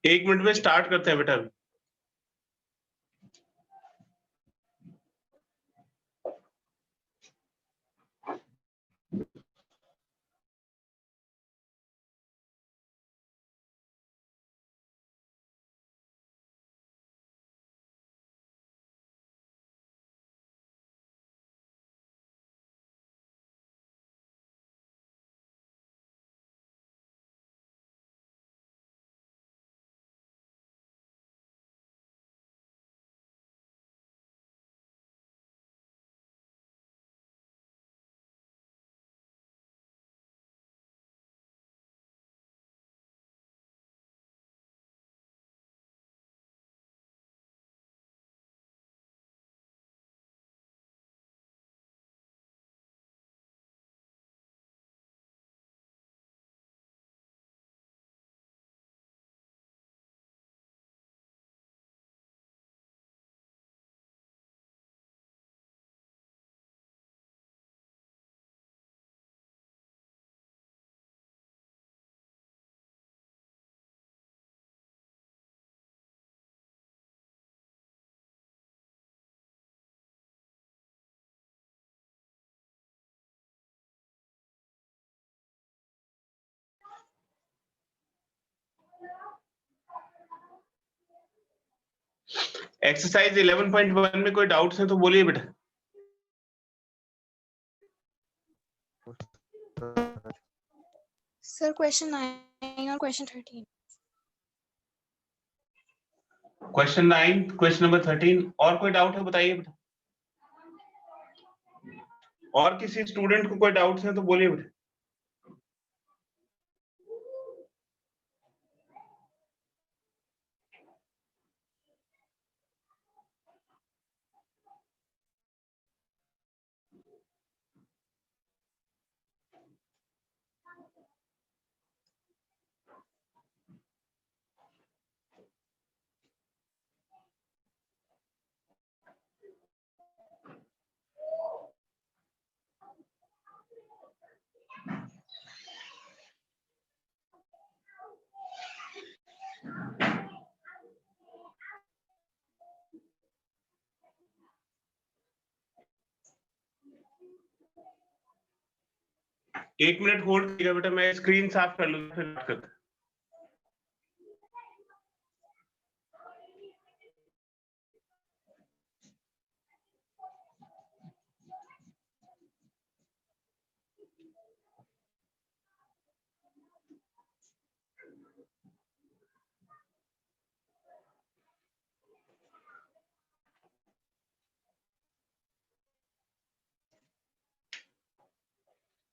एक मिनट में स्टार्ट करते हैं बेटा। एक्सरसाइज 11.1 में कोई डाउट्स हैं तो बोलिए बेटा। सर क्वेश्चन 9 और क्वेश्चन 13। क्वेश्चन 9, क्वेश्चन नंबर 13 और कोई डाउट है बताइए बेटा। और किसी स्टूडेंट को कोई डाउट्स हैं तो बोलिए बेटा। एक मिनट होल्ड कीजिएगा बेटा, मैं स्क्रीन साफ कर लूंगा फिर बात करते हैं।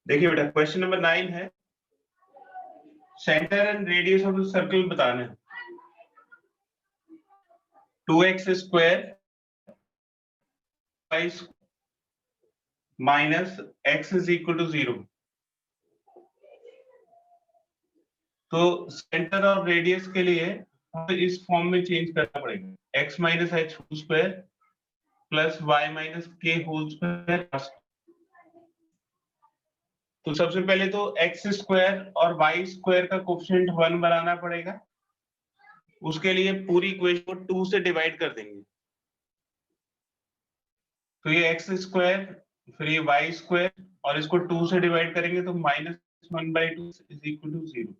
देखिए बेटा, क्वेश्चन नंबर 9 है, centre and radius of the circle बताना है। 2x square minus x is equal to 0। तो सेंटर और रेडियस के लिए हमें इस फॉर्म में चेंज करना पड़ेगा, x minus h whole square plus y minus k whole square. तो सबसे पहले तो x स्क्वायर और y स्क्वायर का कोफिशिएंट 1 बनाना पड़ेगा। उसके लिए पूरी इक्वेशन को 2 से डिवाइड कर देंगे। तो ये x स्क्वायर फिर ये y स्क्वायर और इसको 2 से डिवाइड करेंगे तो -1/2 इज इक्वल टू 0।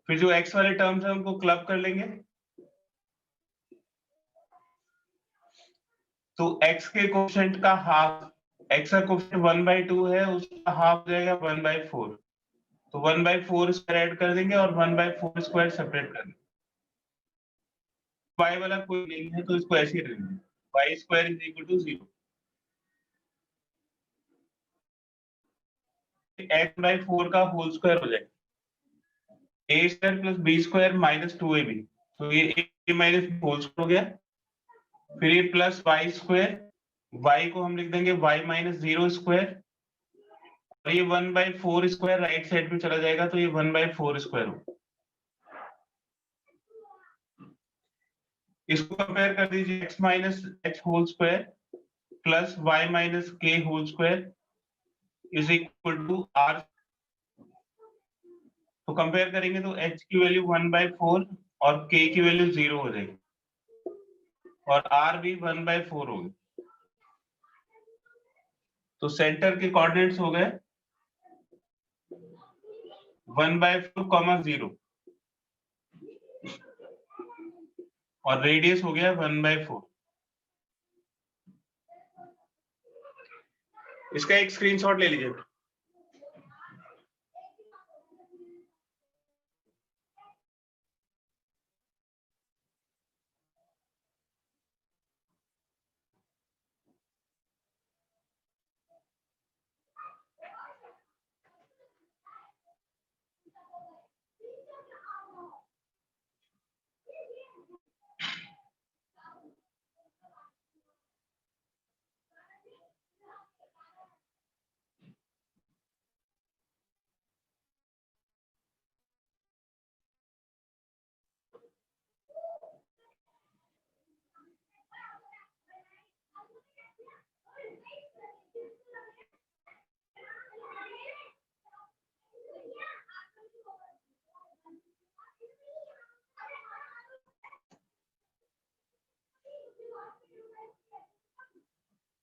फिर जो x वाले टर्म्स है उनको क्लब कर लेंगे। तो x के कोफिशिएंट का हाफ, x का कोफिशिएंट 1/2 है, उसका हाफ हो जाएगा 1/4। तो 1/4 स्क्वायर ऐड कर देंगे और 1/4 स्क्वायर सेपरेट कर देंगे। y वाला कोई नहीं है तो इसको ऐसे ही रहने देंगे, y square is equal to 0। x/4 का होल स्क्वायर हो जाएगा, a square plus b square minus 2ab, तो ये a माइनस होल स्क्वायर हो गया। फिर ये प्लस y स्क्वायर, y को हम लिख देंगे y माइनस 0 स्क्वायर, और ये 1/4 स्क्वायर राइट साइड में चला जाएगा, तो ये 1/4 स्क्वायर हो। इसको कंपेयर कर दीजिए, x minus h whole square plus y minus k whole square is equal to r। तो कंपेयर करेंगे तो h की वैल्यू 1/4 और k की वैल्यू 0 हो जाएगी, और r भी 1/4 हो गया। तो सेंटर के कोऑर्डिनेट्स हो गए 1/4, 0, और रेडियस हो गया 1/4। इसका एक स्क्रीनशॉट ले लीजिए।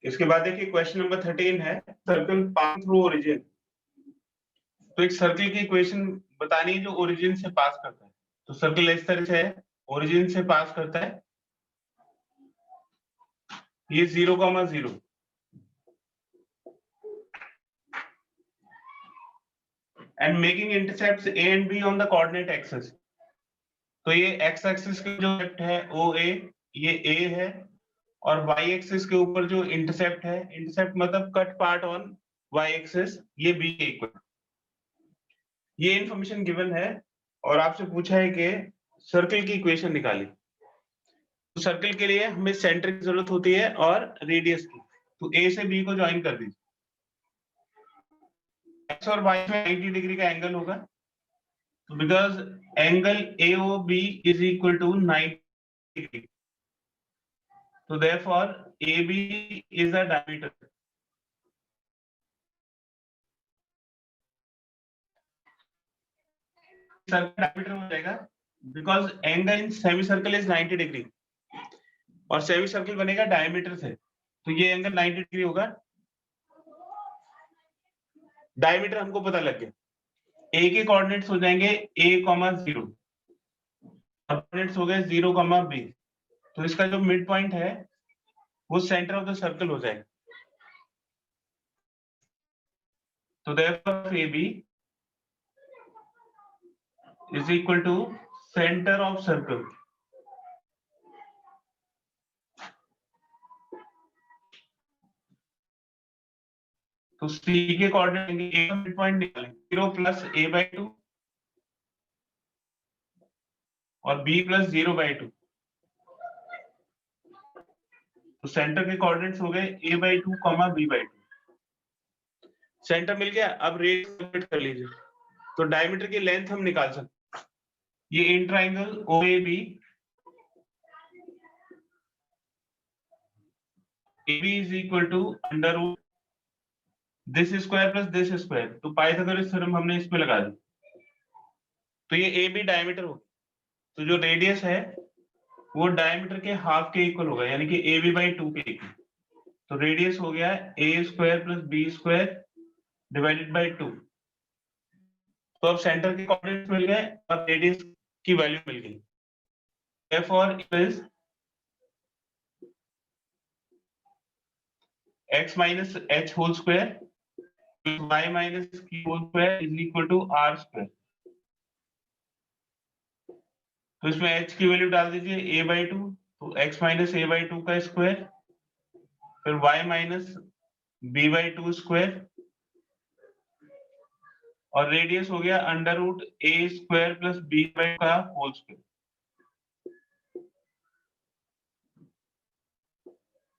इसके बाद देखिए क्वेश्चन नंबर 13 है, सर्कल पास थ्रू ओरिजिन। तो एक सर्कल की इक्वेशन बतानी है जो ओरिजिन से पास करता है। तो सर्कल इस तरह से है, ओरिजिन से पास करता है, ये 0,0 and making intercepts a and b on the coordinate axis. तो ये x एक्सिस के जो इंटरसेप्ट है OA, ये a है, और y एक्सिस के ऊपर जो इंटरसेप्ट है, इंटरसेप्ट मतलब cut part on y axis, ये b के इक्वल। ये इंफॉर्मेशन गिवन है, और आपसे पूछा है कि सर्कल की इक्वेशन निकाली। तो सर्कल के लिए हमें सेंटर की जरूरत होती है और रेडियस की। तो a से b को ज्वाइन कर दीजिए। x और y में 90 डिग्री का एंगल होगा, तो because angle AOB is equal to 90 degree, तो therefore AB is the diameter. Circle diameter हो जाएगा, because angle in semi circle is 90 degree, और सेमी सर्कल बनेगा डायमीटर से, तो ये एंगल 90 डिग्री होगा। डायमीटर हमको पता लग गया। ए के कोऑर्डिनेट्स हो जाएंगे a, 0, और कोऑर्डिनेट्स हो गए 0, b। तो इसका जो मिड पॉइंट है वो सेंटर ऑफ द सर्कल हो जाएगा। तो therefore AB is equal to center of circle। तो C के कोऑर्डिनेट देंगे, A का मिड पॉइंट निकालेंगे 0 प्लस a/2 और b प्लस 0/2। तो सेंटर के कोऑर्डिनेट्स हो गए a/2, b/2। सेंटर मिल गया। अब रेडियस कैलकुलेट कर लीजिए। तो डायमीटर की लेंथ हम निकाल सकते हैं। ये in triangle OAB, AB is equal to under root this square plus this square. तो पाइथागोरस थ्योरम हमने इस पे लगा दी, तो ये AB डायमीटर हो। तो जो रेडियस है वो डायमीटर के हाफ के इक्वल होगा, यानी कि AB/2 के इक्वल। तो रेडियस हो गया a square plus b square divided by 2। तो अब सेंटर के कोऑर्डिनेट्स मिल गए और रेडियस की वैल्यू मिल गई। therefore it is x minus h whole square plus y minus k whole square is equal to r square। तो इसमें h की वैल्यू डाल दीजिए a/2, तो x minus a/2 का स्क्वायर, फिर y minus b/2 स्क्वायर, और रेडियस हो गया under root a square plus b का होल स्क्वायर।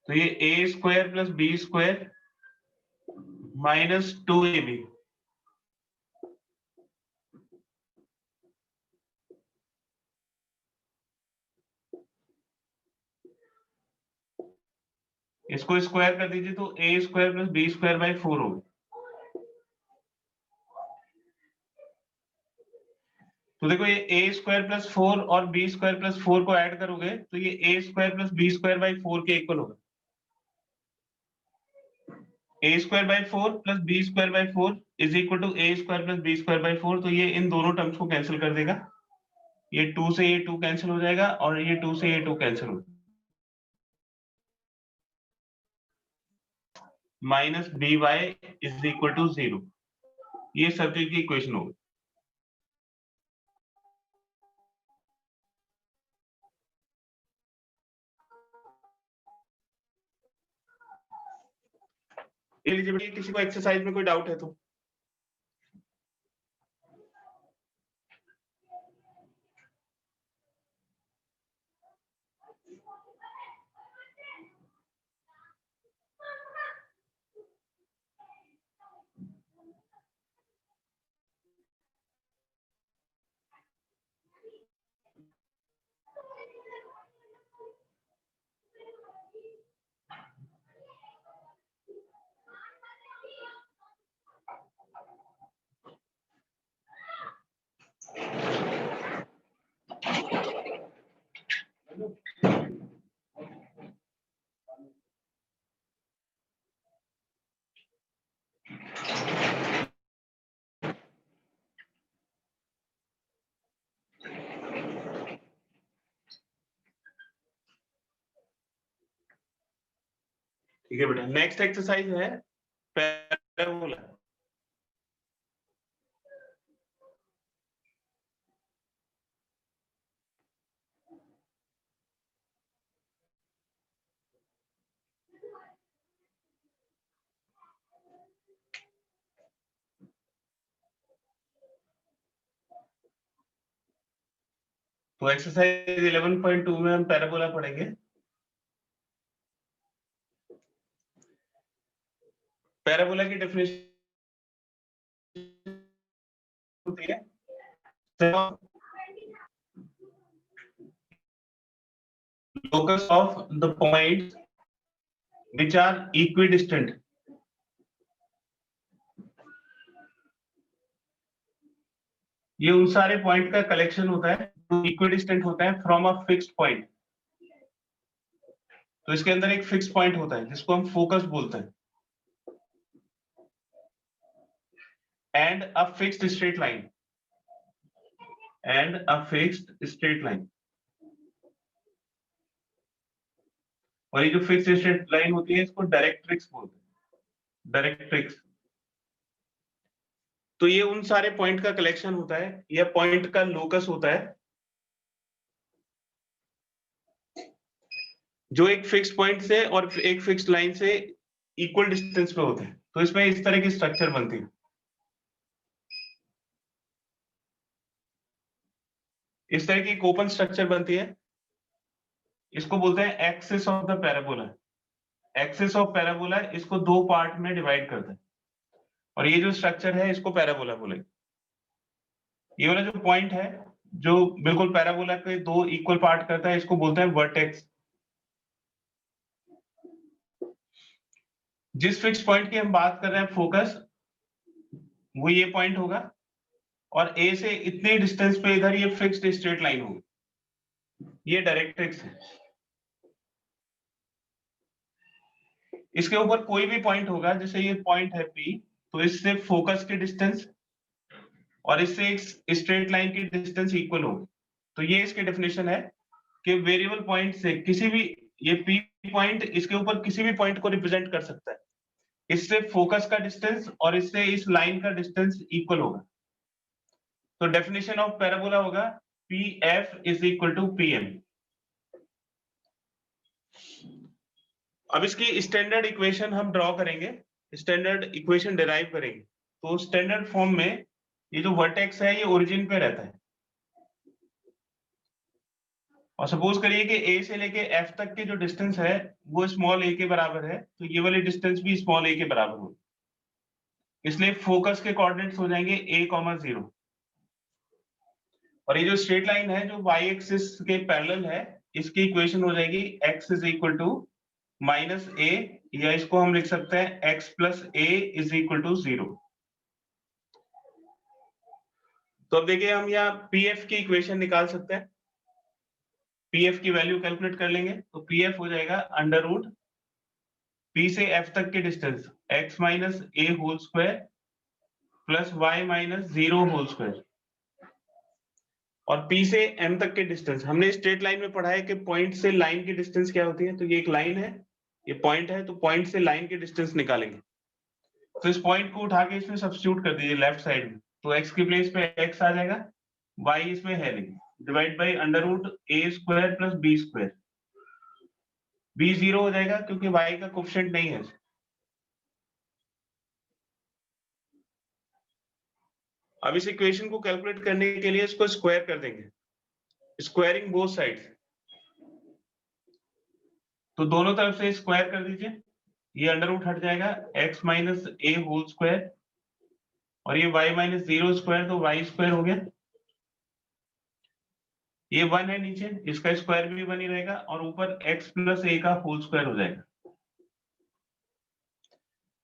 तो ये a square plus b square minus 2ab, इसको स्क्वायर कर दीजिए तो a square plus b square by 4 होगा। तो देखो ये ए स्क्वायर प्लस 4 और बी स्क्वायर प्लस 4 को ऐड करोगे तो ये a square plus b square by 4 के इक्वल होगा। A square by 4 plus b square by 4 is equal to a square plus b square by 4। तो ये इन दोनों टर्म्स को कैंसिल कर देगा, ये 2 से ये 2 कैंसिल हो जाएगा और ये 2 से ये 2 कैंसिल हो जाएगा, minus b y is equal to 0। ये सर्किट की इक्वेशन होगी। एलिजिबिलिटी, किसी को एक्सरसाइज में कोई डाउट है तो ठीक है बेटा। नेक्स्ट एक्सरसाइज है पैराबोला। तो एक्सरसाइज 11.2 में हम पैराबोला पढ़ेंगे। पैराबोला की डेफिनेशन होती है locus of the points which are equidistant ये उन सारे पॉइंट का कलेक्शन होता है जो इक्विडिस्टेंट होता है फ्रॉम अ फिक्स्ड पॉइंट। तो इसके अंदर एक फिक्स पॉइंट होता है जिसको हम फोकस बोलते हैं, and a fixed straight line, and a fixed straight line. और ये जो फिक्स्ड स्ट्रेट लाइन होती है इसको डायरेक्ट्रिक्स बोलते हैं, डायरेक्ट्रिक्स। तो ये उन सारे पॉइंट का कलेक्शन होता है, यह पॉइंट का लोकस होता है जो एक फिक्स्ड पॉइंट से और एक फिक्स्ड लाइन से इक्वल डिस्टेंस पे होते हैं। तो इसमें इस तरह की स्ट्रक्चर बनती है, इस तरह की ओपन स्ट्रक्चर बनती है। इसको बोलते हैं axis of the parabola. Axis of parabola इसको दो पार्ट में डिवाइड करता है और ये जो स्ट्रक्चर है इसको पैराबोला बोलेंगे। ये वाला जो पॉइंट है जो बिल्कुल पैराबोला के दो इक्वल पार्ट करता है इसको बोलते हैं वर्टेक्स। जिस फिक्स पॉइंट की हम बात कर रहे हैं फोकस, वो ये पॉइंट होगा और ए से इतने डिस्टेंस पे इधर ये फिक्स्ड स्ट्रेट लाइन होगी, ये डायरेक्ट्रिक्स है। इसके ऊपर कोई भी पॉइंट होगा, जैसे ये पॉइंट है पी, तो इससे फोकस की डिस्टेंस और इससे एक स्ट्रेट लाइन की डिस्टेंस इक्वल होगी। तो ये इसकी डेफिनेशन है कि वेरिएबल पॉइंट से किसी भी, ये पी पॉइंट इसके ऊपर किसी भी पॉइंट को रिप्रेजेंट कर सकता है, इससे फोकस का डिस्टेंस और इससे इस लाइन का डिस्टेंस इक्वल होगा। तो डेफिनेशन ऑफ पैराबोला होगा P F is equal to P M. अब इसकी स्टैंडर्ड इक्वेशन हम ड्रॉ करेंगे, स्टैंडर्ड इक्वेशन डिराइव करेंगे। तो स्टैंडर्ड फॉर्म में ये जो वर्टेक्स है ये ओरिजिन पे रहता है, और सपोज करिए कि ए से लेके एफ तक के जो डिस्टेंस है वो स्मॉल ए के बराबर है, तो ये वाली डिस्टेंस भी स्मॉल ए के बराबर होगी, इसलिए फोकस के कोऑर्डिनेट्स हो जाएंगे a, 0। और ये जो स्ट्रेट लाइन है जो y एक्सिस के पैरेलल है, इसकी इक्वेशन हो जाएगी x is equal to minus a, या इसको हम लिख सकते हैं x plus a is equal to 0। तो अब देखिए हम यहाँ pf की इक्वेशन निकाल सकते हैं, pf की वैल्यू कैलकुलेट कर लेंगे, तो pf हो जाएगा अंडर रूट p से f तक के distance x minus a whole square plus y minus 0 whole square, और P से M तक के डिस्टेंस हमने स्ट्रेट लाइन में पढ़ा है कि पॉइंट से लाइन की डिस्टेंस क्या होती है, तो ये एक लाइन है, ये पॉइंट है, तो पॉइंट से लाइन की डिस्टेंस निकालेंगे, तो इस पॉइंट को उठा के इसमें सब्स्टिट्यूट कर दीजिए लेफ्ट साइड में, तो x की प्लेस पे x आ जाएगा, y इसमें है नहीं, divide by under root a square plus b square, b 0 हो जाएगा क्योंकि y का कोफिशिएंट नहीं है। अब इस इक्वेशन को कैलकुलेट करने के लिए इसको स्क्वायर कर देंगे, स्क्वायरिंग बोथ साइड्स, तो दोनों तरफ से स्क्वायर कर दीजिए, ये अंडर रूट हट जाएगा, x minus a whole square, और ये y माइनस 0 स्क्वायर, तो y स्क्वायर हो गया, ये 1 है नीचे, इसका स्क्वायर भी 1 ही रहेगा, और ऊपर x प्लस a का होल स्क्वायर हो जाएगा।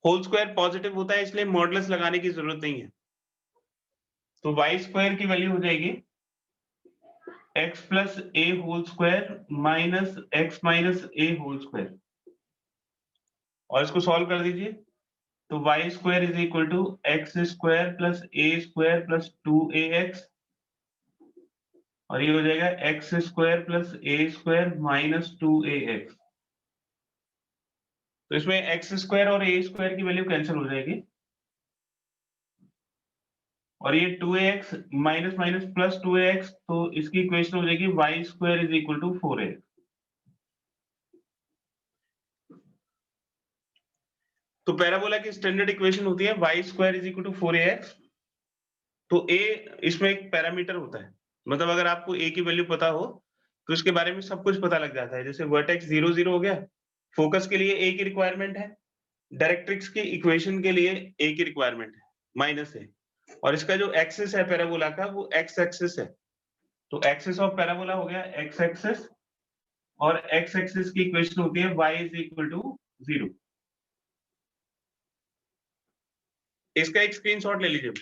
होल स्क्वायर पॉजिटिव होता है इसलिए मॉडुलस लगाने की जरूरत नहीं है, तो y स्क्वायर की वैल्यू हो जाएगी x plus a whole square minus x minus a whole square, और इसको सॉल्व कर दीजिए, तो y square is equal to x square plus a square plus 2ax, और ये हो जाएगा x square plus a square minus 2ax, तो इसमें एक्स स्क्वायर और a स्क्वायर की वैल्यू कैंसिल हो जाएगी, और ये 2ax minus minus plus 2ax, तो इसकी इक्वेशन हो जाएगी y square is equal to 4ax। तो पैराबोला की स्टैंडर्ड इक्वेशन होती है y square is equal to 4ax, तो a इसमें एक पैरामीटर होता है, मतलब अगर आपको a की वैल्यू पता हो तो इसके बारे में सब कुछ पता लग जाता है, जैसे वर्टेक्स 0 0 हो गया, फोकस के लिए a की रिक्वायरमेंट है, डायरेक्ट्रिक्स की इक्वेशन के लिए a की रिक्वायरमेंट है माइनस a, और इसका जो एक्सिस है पैराबोला का वो x एक्सिस है, तो एक्सिस ऑफ पैराबोला हो गया x एक्सिस, और x एक्सिस की इक्वेशन होती है y इज इक्वल टू 0। इसका एक स्क्रीनशॉट ले लीजिए।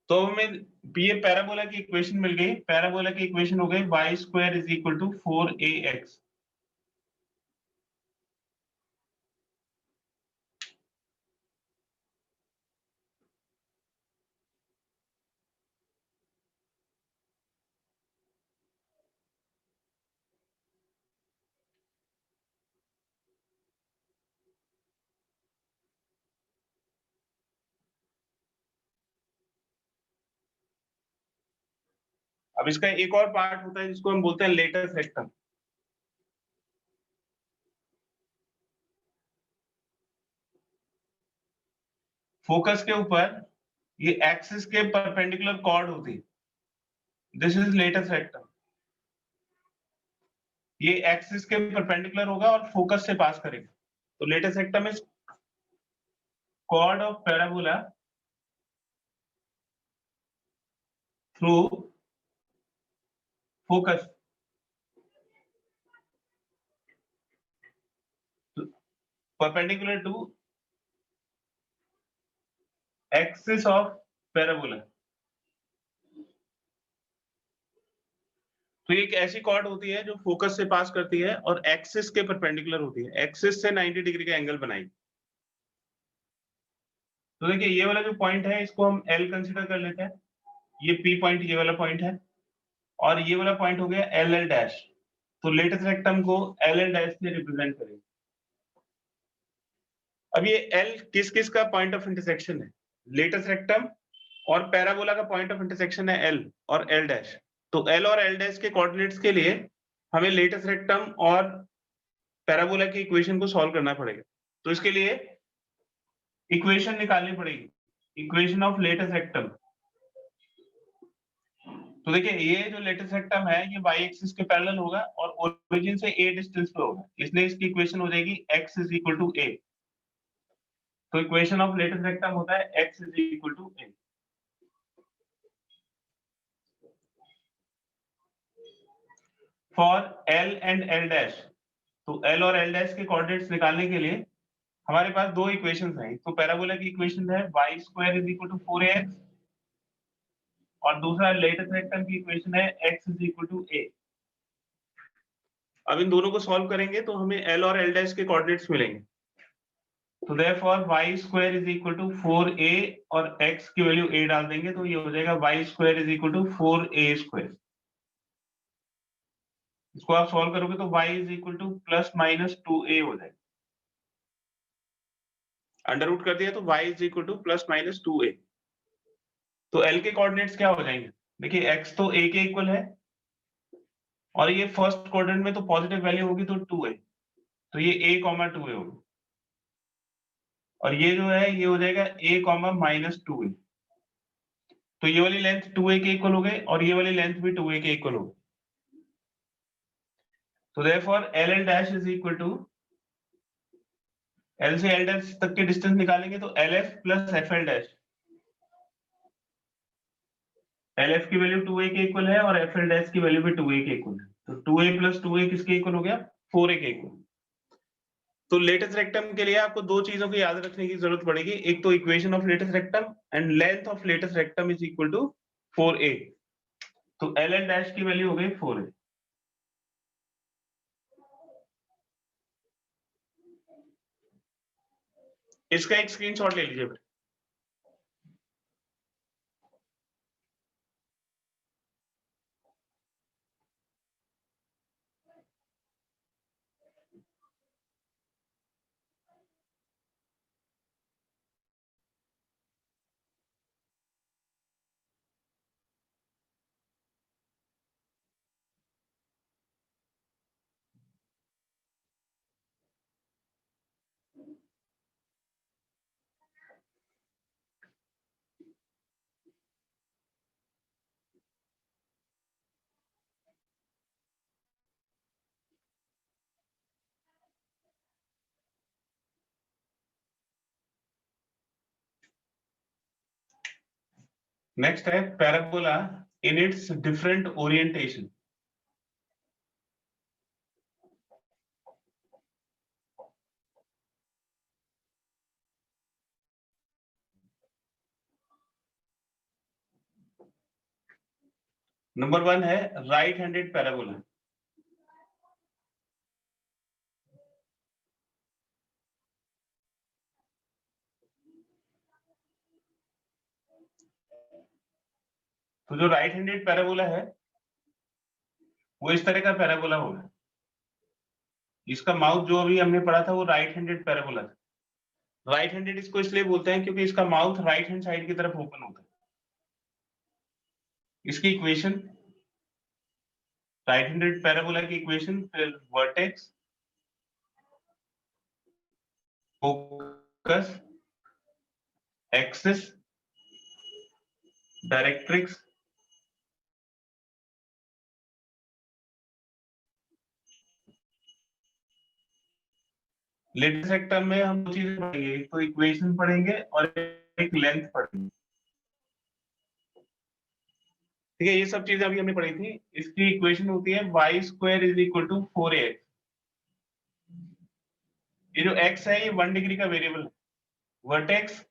तो हमें ये पैराबोला की इक्वेशन मिल गई, पैराबोला की इक्वेशन हो गई y square is equal to 4ax। अब इसका एक और पार्ट होता है जिसको हम बोलते हैं लेटर सेक्टम। फोकस के ऊपर ये एक्सिस के परपेंडिकुलर कॉर्ड होती है, दिस इज लेटर सेक्टम, ये एक्सिस के परपेंडिकुलर होगा और फोकस से पास करेगा, तो latus rectum is chord of parabola through focus perpendicular to axis of parabola। तो ये एक ऐसी कॉर्ड होती है जो फोकस से पास करती है और एक्सिस के परपेंडिकुलर होती है, एक्सिस से 90 डिग्री का एंगल बनाएगी। तो देखिए ये वाला जो पॉइंट है इसको हम L कंसीडर कर लेते हैं, ये P पॉइंट ये वाला पॉइंट है, और ये वाला पॉइंट हो गया LL डैश, तो लेटर सेक्टम को LL डैश से रिप्रेजेंट करेंगे। अब ये L किस किस का पॉइंट ऑफ इंटरसेक्शन है, लेटर सेक्टम और पैराबोला का पॉइंट ऑफ इंटरसेक्शन है L और L डैश, तो L और L डैश के कोऑर्डिनेट्स के लिए हमें लेटर सेक्टम और पैराबोला की इक्वेशन को सॉल्व करना पड़ेगा। तो इसके लिए इक्वेशन निकालनी पड़ेगी, इक्वेशन ऑफ लेटेस्ट रेक्टम। तो देखिए ये जो लेटेस्ट रेक्टम है ये y एक्सिस के पैरेलल होगा और ओरिजिन से a डिस्टेंस पे होगा, इसलिए इसकी इक्वेशन हो जाएगी x is equal to a। तो इक्वेशन ऑफ लेटेस्ट रेक्टम होता है x is equal to a। For l and l dash, तो l और l डैश के कोऑर्डिनेट्स निकालने के लिए हमारे पास दो इक्वेशंस हैं। तो पैराबोला की इक्वेशन है y square is equal to 4ax और दूसरा लेटेस्ट रेक्टम की इक्वेशन है x is equal to a। अब इन दोनों को सॉल्व करेंगे तो हमें l और l डैश के कोऑर्डिनेट्स मिलेंगे। तो therefore y square is equal to 4a और x की वैल्यू a डाल देंगे तो ये हो जाएगा y square is equal to 4a square. इसको आप सॉल्व करोगे तो y is equal to plus minus 2a हो जाएगा। अंडर रूट कर दिया तो y is equal to plus minus 2a। तो l के कोऑर्डिनेट्स क्या हो जाएंगे? देखिए x तो a के इक्वल है और ये फर्स्ट कोऑर्डिनेट में तो पॉजिटिव वैल्यू होगी तो 2a, तो ये a, 2a होगी और ये जो है ये हो जाएगा a, माइनस 2a। तो ये वाली लेंथ 2a के इक्वल हो गई और ये वाली लेंथ भी 2a के इक्वल हो गई। तो therefore LL dash is equal to, L से L डैश तक के डिस्टेंस निकालेंगे तो LF plus FL dash. LF की वैल्यू 2a के इक्वल है और FL डैश की वैल्यू भी 2a के इक्वल है। तो 2a प्लस 2a किसके इक्वल हो गया? 4a के इक्वल। तो लेटेस्ट रेक्टम के लिए आपको दो चीजों को याद रखने की जरूरत पड़ेगी, एक तो equation of latus rectum and length of latus rectum is equal to 4a। तो LL डैश की वैल्यू हो गई 4a। इसका एक स्क्रीनशॉट ले लीजिए। नेक्स्ट है parabola in its different orientation. Number 1 है राइट हैंडेड पैराबोला। तो जो राइट हैंडेड पैराबोला है वो इस तरह का पैराबोला होगा। इसका माउथ जो अभी हमने पढ़ा था वो राइट हैंडेड पैराबोला था। राइट हैंडेड इसको इसलिए बोलते हैं क्योंकि इसका माउथ राइट हैंड साइड की तरफ ओपन होता है। इसकी इक्वेशन, राइट हैंडेड पैराबोला की इक्वेशन, फिर vertex, focus, axis, directrix, latus rectum में हम दो चीजें पढ़ेंगे, एक तो इक्वेशन पढ़ेंगे और एक लेंथ पढ़ेंगे। ठीक है, ये सब चीजें अभी हमने पढ़ी थी। इसकी इक्वेशन होती है y square is equal to 4ax। ये जो x है ये 1 डिग्री का वेरिएबल है। वर्टेक्स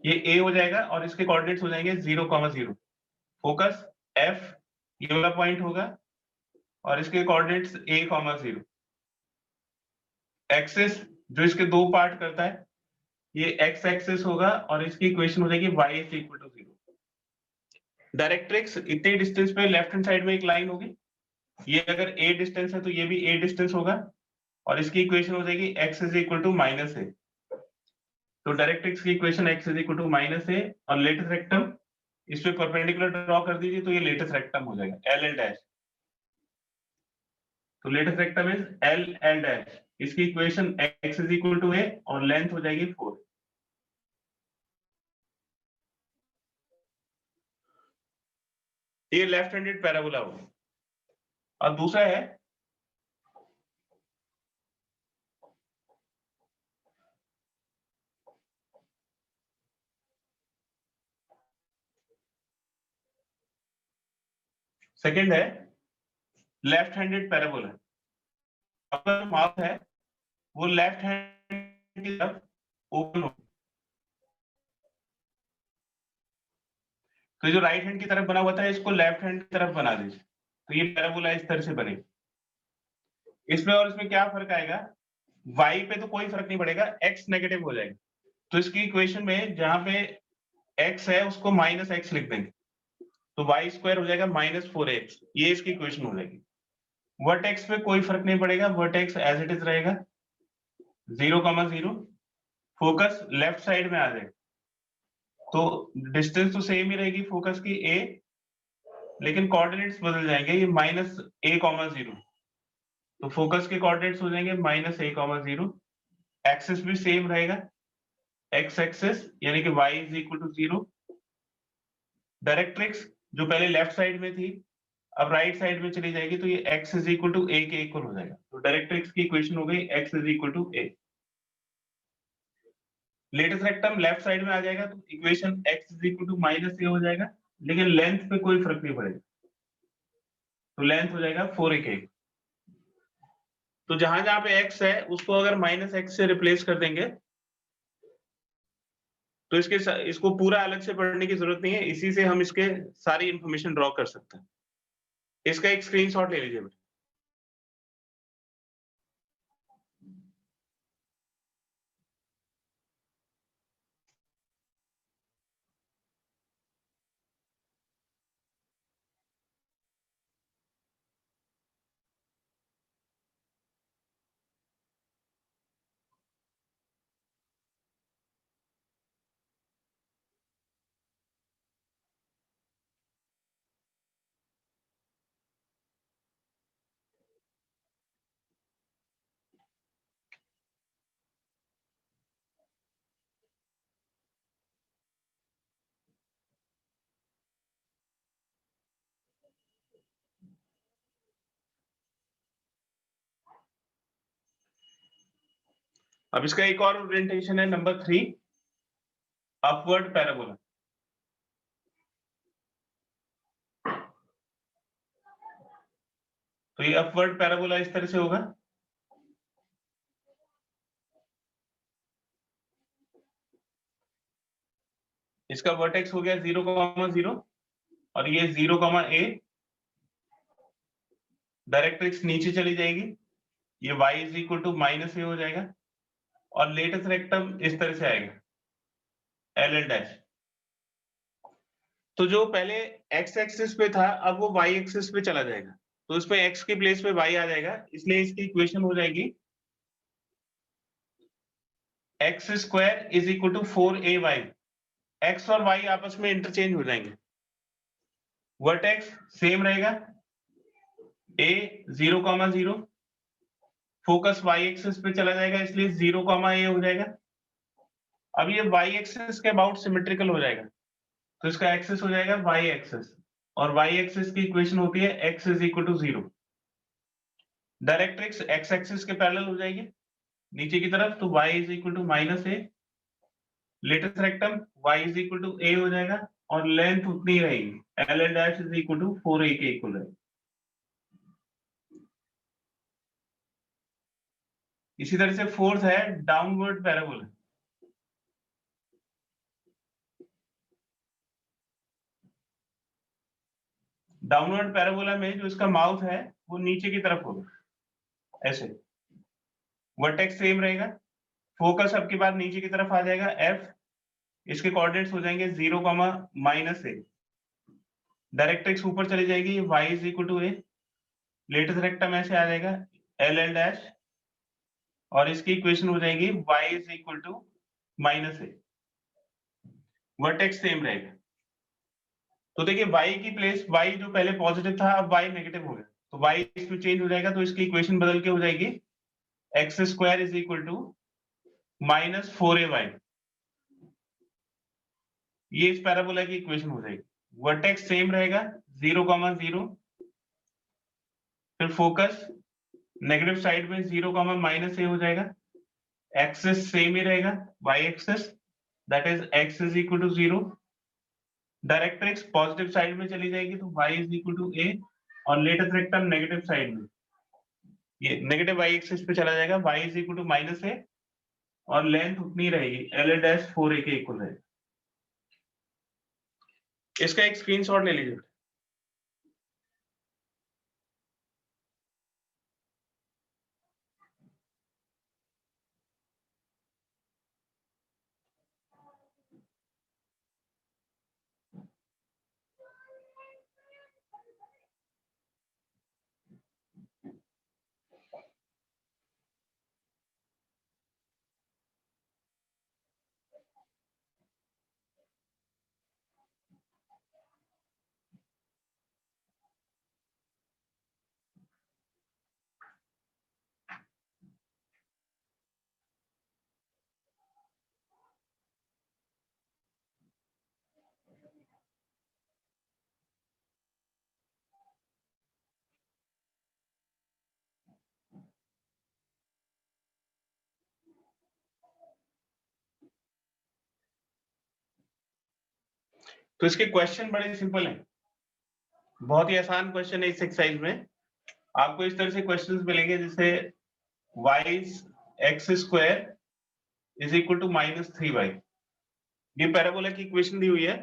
ये a हो जाएगा और इसके कोऑर्डिनेट्स हो जाएंगे 0, 0। फोकस f ये वाला पॉइंट होगा और इसके कोऑर्डिनेट्स a, 0। एक्सिस जो इसके दो पार्ट करता है ये x एक्सिस होगा और इसकी इक्वेशन हो जाएगी y is equal to 0। Directrix इतने डिस्टेंस पे लेफ्ट हैंड साइड में एक लाइन होगी, ये अगर a डिस्टेंस है तो ये भी a डिस्टेंस होगा और इसकी इक्वेशन हो जाएगी x is equal to minus a। तो डायरेक्ट्रिक्स की equation x is equal to minus a और लेटेस्ट रेक्टम इस पे परपेंडिकुलर ड्रॉ कर दीजिए तो ये लेटेस्ट रेक्टम हो जाएगा LL डैश। तो latus rectum is L L dash, इसकी equation x is equal to a और लेंथ हो जाएगी 4। ये लेफ्ट हैंडेड पैराबोला होगा। और दूसरा है सेकंड है लेफ्ट हैंडेड पैराबोला। आपका जो माउथ है वो लेफ्ट हैंड की तरफ ओपन हो, तो जो राइट हैंड की तरफ बना हुआ था इसको लेफ्ट हैंड की तरफ बना दीजिए, तो ये पैराबोला इस तरह से बनेगी। इसमें और इसमें क्या फर्क आएगा, y पे तो कोई फर्क नहीं पड़ेगा, x नेगेटिव हो जाएगा, तो इसकी इक्वेशन में जहां पे x है उसको माइनस एक्स लिख देंगे, तो y स्क्वायर हो जाएगा माइनस 4x, ये इसकी इक्वेशन हो जाएगी। वर्टेक्स पे कोई फर्क नहीं पड़ेगा, वर्टेक्स एज इट इज रहेगा 0,0, फोकस लेफ्ट साइड में आ जाएगा, तो डिस्टेंस तो सेम ही रहेगी फोकस की a, लेकिन कोऑर्डिनेट्स बदल जाएंगे, ये माइनस a,0, तो फोकस के कोऑर्डिनेट्स हो जाएंगे माइनस a,0, एक्सिस भी सेम रहेगा x एक्सिस, यानी कि y is equal to 0। Directrix जो पहले लेफ्ट साइड में थी अब राइट साइड में चली जाएगी, तो ये x is equal to a के इक्वल हो जाएगा, तो डायरेक्ट्रिक्स की इक्वेशन हो गई x is equal to a। Latus rectum left side में आ जाएगा, तो equation x is equal to minus a हो जाएगा, लेकिन लेंथ पे कोई फर्क नहीं पड़ेगा, तो लेंथ हो जाएगा 4a। तो जहां जहां पे x है उसको अगर माइनस x से रिप्लेस कर देंगे तो इसको पूरा अलग से पढ़ने की जरूरत नहीं है, इसी से हम इसके सारी इंफॉर्मेशन ड्रॉ कर सकते हैं। इसका एक स्क्रीनशॉट ले लीजिए। अब इसका एक और ओरिएंटेशन है नंबर 3, अपवर्ड पैराबोला। तो ये अपवर्ड पैराबोला इस तरह से होगा, इसका वर्टेक्स हो गया 0,0 और ये 0,a, डायरेक्ट्रिक्स नीचे चली जाएगी, ये y is equal to minus a हो जाएगा, और लेटेस्ट रेक्टम इस तरह से आएगा एल एल डैश। तो जो पहले x एक्सिस पे था अब वो y एक्सिस पे चला जाएगा, तो इसमें x की प्लेस पे y आ जाएगा, इसलिए इसकी इक्वेशन हो जाएगी x square is equal to 4ay। x और y आपस में इंटरचेंज हो जाएंगे, वर्टेक्स सेम रहेगा a 0,0, फोकस y एक्सिस पे चला जाएगा इसलिए 0,a हो जाएगा। अब ये y एक्सिस के अबाउट सिमेट्रिकल हो जाएगा, तो इसका एक्सिस हो जाएगा y एक्सिस, और y एक्सिस की इक्वेशन होती है x is equal to 0। Directrix x axis के पैरेलल हो जाएगी नीचे की तरफ, तो y is equal to minus a, latus rectum y is equal to a हो जाएगा, और लेंथ उतनी रहेगी L L dash is equal to 4a के इक्वल रहेगा। इसी तरह से फोर्थ है डाउनवर्ड पैराबोला। डाउनवर्ड पैराबोला में जो इसका माउथ है वो नीचे की तरफ होगा, ऐसे वर्टेक्स सेम रहेगा, फोकस अब की बार नीचे की तरफ आ जाएगा f, इसके कोऑर्डिनेट्स हो जाएंगे 0, माइनस a, डायरेक्ट्रिक्स ऊपर चली जाएगी, y is equal to a, latus rectum ऐसे आ जाएगा एल एल डैश, और इसकी इक्वेशन हो जाएगी y is equal to minus a, vertex same रहेगा। तो देखिए y की प्लेस, y जो पहले पॉजिटिव था अब y नेगेटिव हो गया, तो y इसमें चेंज हो जाएगा, तो इसकी इक्वेशन बदल के हो जाएगी x square is equal to -4ay। ये इस पैराबोला की इक्वेशन हो जाएगी। वर्टेक्स सेम रहेगा 0,0, फिर फोकस नेगेटिव साइड में 0,-a हो जाएगा। एक्सिस सेम ही रहेगा, y axis that is x is equal to 0। Directrix positive side में चली जाएगी तो y is equal to a, और लेटेस्ट रेक्टम नेगेटिव साइड में, ये नेगेटिव y एक्सिस पे चला जाएगा, y is equal to -a, और लेंथ उतनी रहेगी L'(4a) के इक्वल रहेगी। इसका एक स्क्रीनशॉट ले लीजिए। तो इसके क्वेश्चन बड़े सिंपल हैं, बहुत ही आसान क्वेश्चन है इस एक्सरसाइज में। आपको इस तरह से क्वेश्चंस मिलेंगे जैसे y x square is equal to -3y। ये पैराबोला की इक्वेशन दी हुई है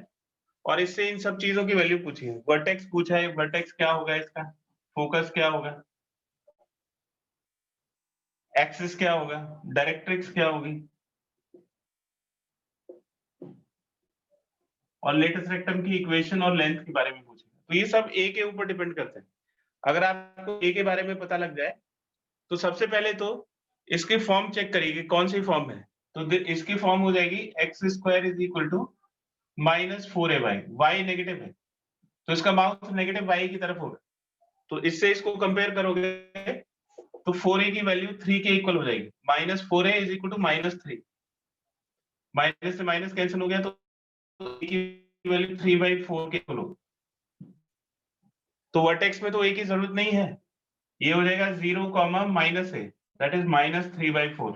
और इससे इन सब चीजों की वैल्यू पूछी है। वर्टेक्स पूछा है, वर्टेक्स क्या होगा इसका, फोकस क्या होगा, एक्सिस क्या होगा, डायरेक्ट्रिक्स क्या होगी, और लेटेस्ट रेक्टम की इक्वेशन और लेंथ के बारे में पूछे। तो ये सब a के ऊपर डिपेंड करते हैं। अगर आपको a के बारे में पता लग जाए तो सबसे पहले तो इसकी फॉर्म चेक करिए कौन सी फॉर्म है। तो इसकी फॉर्म हो जाएगी x square is equal to -4ay। y negative है तो इसका माउथ नेगेटिव y की तरफ होगा, तो इससे इसको कंपेयर करोगे तो 4a की वैल्यू 3 के इक्वल हो जाएगी। -4a is equal to -3, minus से माइनस कैंसिल हो गया तो a की वैल्यू 3/4 के इक्वल होगी। तो वर्टेक्स में तो a की जरूरत नहीं है, ये हो जाएगा 0,-a दैट इज -3/4।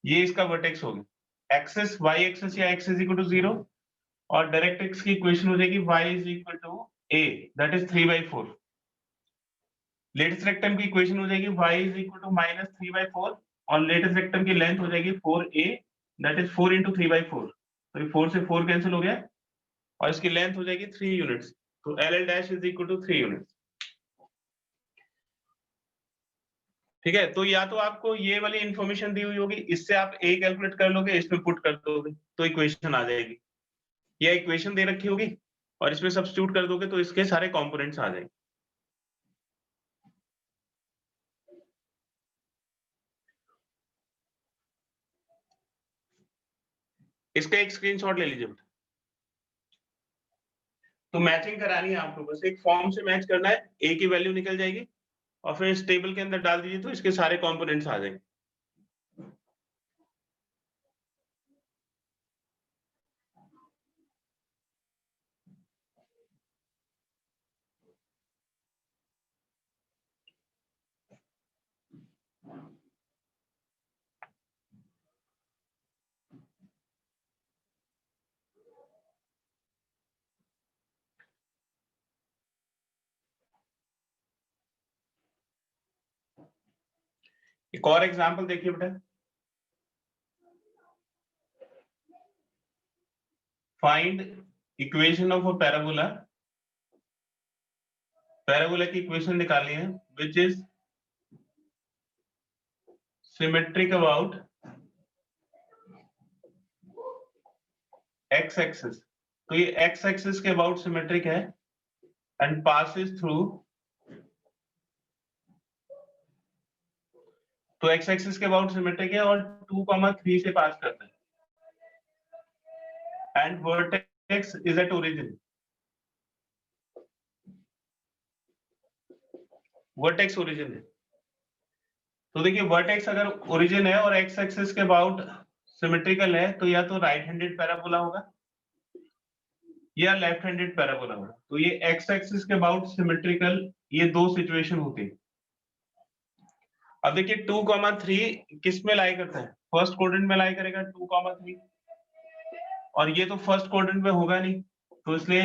ये इसका वर्टेक्स हो गया। एक्सिस y एक्सिस या x इज इक्वल टू 0, और डायरेक्ट्रिक्स की इक्वेशन हो जाएगी y is equal to a that is 3/4। Latus rectum की इक्वेशन हो जाएगी y इज इक्वल टू -3/4, और लेटेस्ट रेक्टम की लेंथ हो जाएगी 4a दैट इज 4 × 3/4। तो ये 4 से 4 कैंसिल हो गया और इसकी लेंथ हो जाएगी 3 यूनिट्स, तो LL' is equal to 3 units. ठीक है, तो या तो आपको ये वाली इंफॉर्मेशन दी हुई होगी, इससे आप a कैलकुलेट कर लोगे, इसमें पुट कर दोगे तो इक्वेशन आ जाएगी, या इक्वेशन दे रखी होगी और इसमें सब्स्टिट्यूट कर दोगे तो इसके सारे कंपोनेंट्स आ जाएंगे। इसका एक स्क्रीनशॉट ले लीजिए। तो मैचिंग करानी है आपको, बस एक फॉर्म से मैच करना है, a की वैल्यू निकल जाएगी और फिर इस टेबल के अंदर डाल दीजिए तो इसके सारे कंपोनेंट्स आ जाएंगे। एक और एग्जांपल देखिए बेटा, find equation of a parabola. Parabola की इक्वेशन निकालनी है which is symmetric about x axis. तो ये x एक्सिस के अबाउट सिमेट्रिक है एंड पासेस थ्रू, तो x एक्सिस के अबाउट सिमेट्रिक है और 2,3 से पास करता है, and vertex is at origin. Vertex origin है। तो देखिए वर्टेक्स अगर ओरिजिन है और एक्स एक्सिस के अबाउट सिमेट्रिकल है तो या तो राइट हैंडेड पैराबोला होगा या लेफ्ट हैंडेड पैराबोला होगा। तो ये एक्स एक्सिस के अबाउट सिमेट्रिकल, ये दो सिचुएशन होती है। अब देखिए 2,3 किस में लाई करता है? फर्स्ट क्वाड्रेंट में लाई करेगा 2,3, और ये तो फर्स्ट क्वाड्रेंट में होगा नहीं, तो इसलिए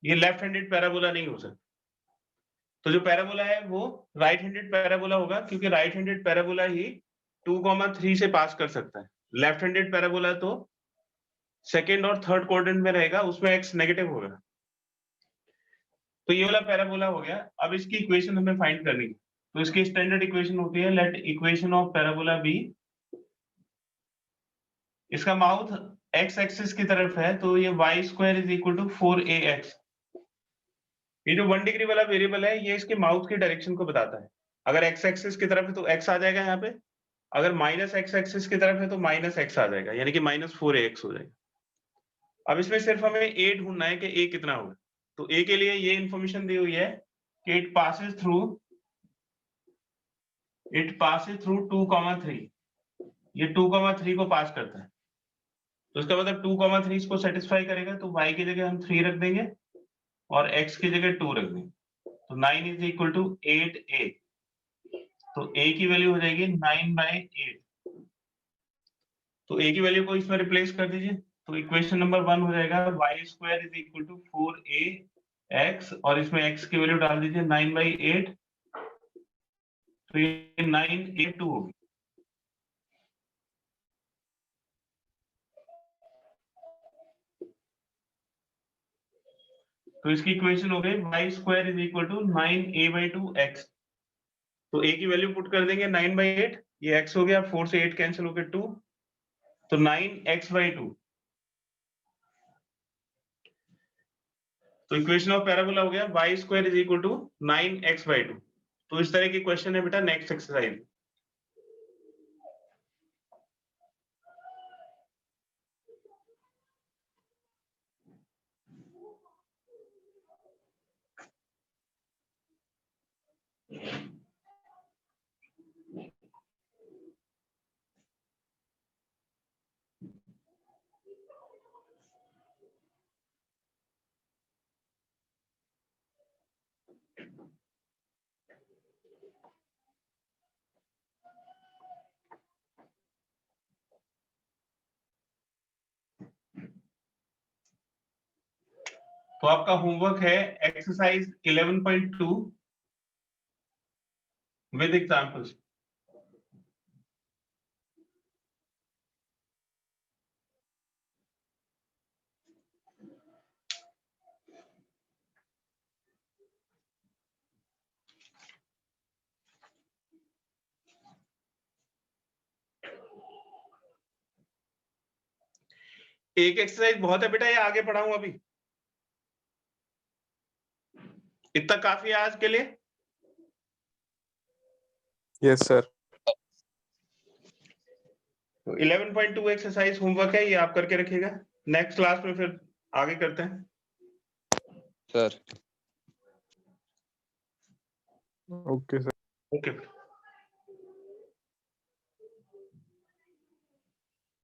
ये लेफ्ट हैंडेड पैराबोला नहीं हो सकता। तो जो पैराबोला है वो राइट हैंडेड पैराबोला होगा, क्योंकि राइट हैंडेड पैराबोला ही 2,3 से पास कर सकता है। लेफ्ट हैंडेड पैराबोला तो सेकेंड और थर्ड क्वाड्रेंट में रहेगा, उसमें एक्स नेगेटिव होगा। तो ये वाला पैराबोला हो गया। अब इसकी इक्वेशन हमें फाइंड करनी है। तो इसकी स्टैंडर्ड इक्वेशन होती है, let equation of parabola be, इसका माउथ एक्स एक्सिस की तरफ है, तो ये y square is equal to 4ax। ये जो 1 डिग्री वाला वेरिएबल है ये इसके माउथ की डायरेक्शन को बताता है। अगर एक्स एक्सिस की तरफ है तो x आ जाएगा यहाँ पे, अगर माइनस एक्स एक्सिस की तरफ है तो माइनस x आ जाएगा, यानी कि -4ax हो जाएगा। अब इसमें सिर्फ हमें a ढूंढना है कि a कितना होगा। तो a के लिए ये इंफॉर्मेशन दी हुई है कि इट पासेस थ्रू 2,3, ये 2,3 को पास करता है। तो इसका मतलब 2,3 इसको सेटिस्फाई करेगा, तो y की जगह हम 3 रख देंगे और x की जगह 2 रख देंगे। तो 9 इज इक्वल टू 8a। तो a की वैल्यू हो जाएगी 9/8। तो a की वैल्यू को इसमें रिप्लेस कर दीजिए, तो इक्वेशन नंबर 1 हो जाएगा y square is equal to 4ax, और इसमें x की वैल्यू डाल दीजिए 9/8, तो ये 9a2 होगी। तो इसकी इक्वेशन हो गई y square is equal to 9a/2x। तो a की वैल्यू पुट कर देंगे 9/8, ये x हो गया, 4 से 8 कैंसिल हो गया 2, तो 9x/2। तो इक्वेशन ऑफ पैराबोला हो गया y square is equal to 9x/2। तो इस तरह की क्वेश्चन है बेटा नेक्स्ट एक्सरसाइज। तो आपका होमवर्क है एक्सरसाइज 11.2 विद एग्जांपल्स। एक एक्सरसाइज बहुत है बेटा, ये आगे पढ़ाऊं अभी? इतना काफी है आज के लिए? Yes sir. तो 11.2 एक्सरसाइज होमवर्क है, ये आप करके रखिएगा। नेक्स्ट क्लास में फिर आगे करते हैं सर ओके सर। ओके।